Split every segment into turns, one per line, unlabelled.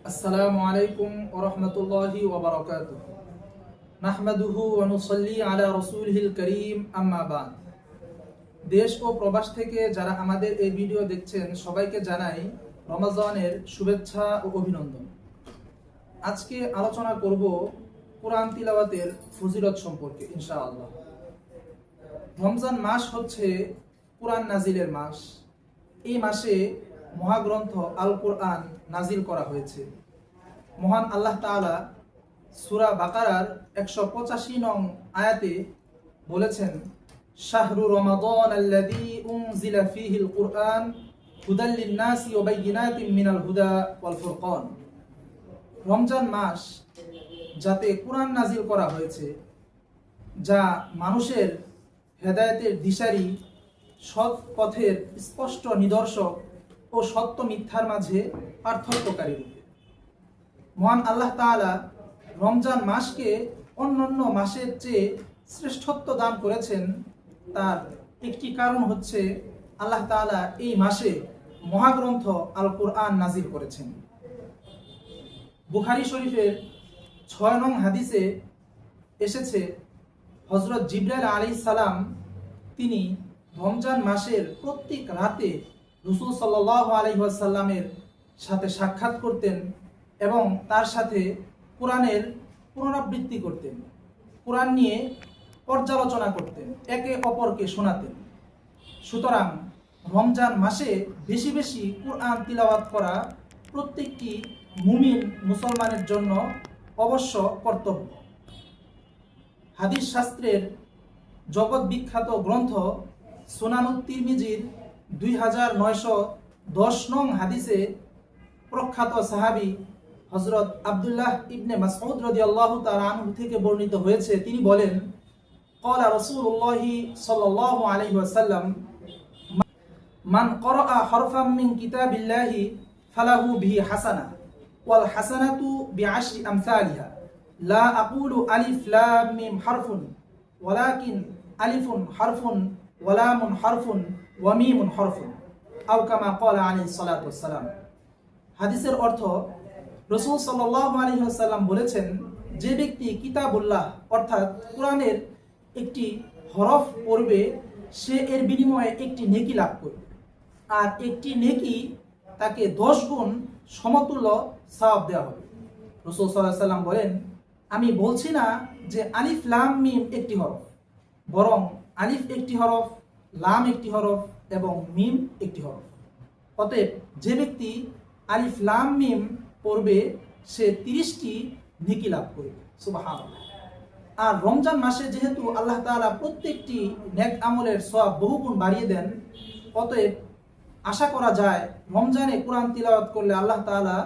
আসসালামু আলাইকুম ওয়া রাহমাতুল্লাহি ওয়া বারাকাতুহু। নাহমাদুহু ওয়া নুসাল্লি আলা রাসূলিহিল কারীম, আম্মা বা'দ। দেশ ও প্রবাস থেকে যারা আমাদের এই ভিডিও দেখছেন সবাইকে জানাই রমজানের শুভেচ্ছা ও অভিনন্দন। আজকে আলোচনা করব কোরআন তিলাওয়াতের ফজিলত সম্পর্কে ইনশাআল্লাহ। রমজান মাস হচ্ছে কোরআন নাজিলের মাস। এই মাসে মহাগ্রন্থ আল কোরআন নাজিল করা হয়েছে। মহান আল্লাহ তাআলা সূরা বাকারার 185 নং আয়াতে বলেছেন, শাহরু রমাদান আল্লাযী উনজিলা ফীহিল কুরআন হুদাল লিন-নাসি ওয়া বাইয়িনাতিন মিনাল হুদা ওয়াল ফুরকান। রমজান মাস যাতে কোরআন নাজিল করা হয়েছে, যা মানুষের হেদায়েতের দিশারি, সৎ পথের স্পষ্ট নিদর্শক ও সত্য মিথ্যার মাঝে পার্থক্যকারী রূপে। মহান আল্লাহ তাআলা রমজান মাসকে অন্যান্য মাসের চেয়ে শ্রেষ্ঠত্ব দান করেছেন। তার একটি কারণ হচ্ছে আল্লাহ তাআলা এই মাসে মহাগ্রন্থ আল কোরআন নাজিল করেছেন। বুখারী শরীফের 6 নং হাদিসে এসেছে, হযরত জিবরাইল আলাইহিস সালাম তিনি রমজান মাসের প্রত্যেক রাতে রাসূল সাল্লাল্লাহু আলাইহি ওয়াসাল্লামের সাথে সাক্ষাৎ করতেন এবং তার সাথে কোরআনের পুনরাবৃত্তি করতেন, কোরআন নিয়ে পর্যালোচনা করতেন, একে অপরকে শোনাতেন। সুতরাং রমজান মাসে বেশি বেশি কোরআন তিলাওয়াত করা প্রত্যেকটি মুমিন মুসলমানের জন্য অবশ্য কর্তব্য। হাদিস শাস্ত্রের জগৎ বিখ্যাত গ্রন্থ সুনানুত তিরমিজির 2910 নং হাদিসে প্রখ্যাত সাহাবী হযরত আব্দুল্লাহ ইবনে মাসউদ রাদিয়াল্লাহু তাআলা আনহু থেকে বর্ণিত হয়েছে, তিনি বলেন, ক্বালা রাসূলুল্লাহি সাল্লাল্লাহু আলাইহি ওয়াসাল্লাম, মান ক্বারাআ হারফাম মিন কিতাবিল্লাহি ফালাহু বিহি হাসানাহ ওয়াল হাসানাতু বিআশরি আমসালিহা লা আকুলু আলিফ লাম মিম হারফুন ওয়ালাকিন আলিফুন হারফুন ওয়া লামুন হারফুন ওয়া মিমুন হারফুন আও কামা ক্বালা আলাইহিস সালাতু ওয়াস সালাম। হাদিসের অর্থ, রাসূল সাল্লাল্লাহু আলাইহি ওয়াসাল্লাম বলেছেন, যে ব্যক্তি কিতাবুল্লাহ অর্থাৎ কোরআনের একটি হরফ পড়বে, সে এর বিনিময়ে একটি নেকি লাভ করবে, আর একটি নেকি তাকে 10 গুণ সমতুল্য সওয়াব দেওয়া হবে। রাসূল সাল্লাল্লাহু আলাইহি ওয়াসাল্লাম বলেন, আমি বলছি না যে আলিফ লাম মিম একটি হরফ, বরং আলিফ একটি হরফ, লাম একটি হরফ এবং মিম একটি হরফ। অতএব যে ব্যক্তি আলিফ লাম মিম পড়বে সে 30টি নেকি লাভ করবে। সুবহানাল্লাহ। আর রমজান মাসে যেহেতু আল্লাহ তাআলা প্রত্যেকটি নেক আমলের সওয়াব বহুগুণ বাড়িয়ে দেন, অতএব আশা করা যায় রমজানে কোরআন তিলাওয়াত করলে আল্লাহ তাআলা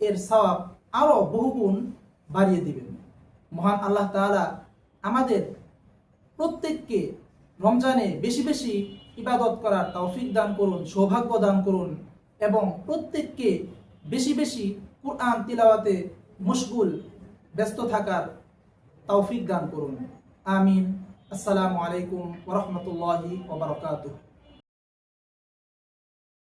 এর সওয়াব আরো বহুগুণ বাড়িয়ে দিবেন। মহান আল্লাহ তাআলা আমাদের প্রত্যেককে রমজানে বেশি বেশি ইবাদত করার তৌফিক দান করুন, সৌভাগ্য দান করুন এবং প্রত্যেককে বেশি বেশি কোরআন তিলাওয়াতে মশগুল ব্যস্ত থাকার তৌফিক দান করুন। আমিন। আসসালামু আলাইকুম ওয়া রাহমাতুল্লাহি ওয়া বারাকাতুহু।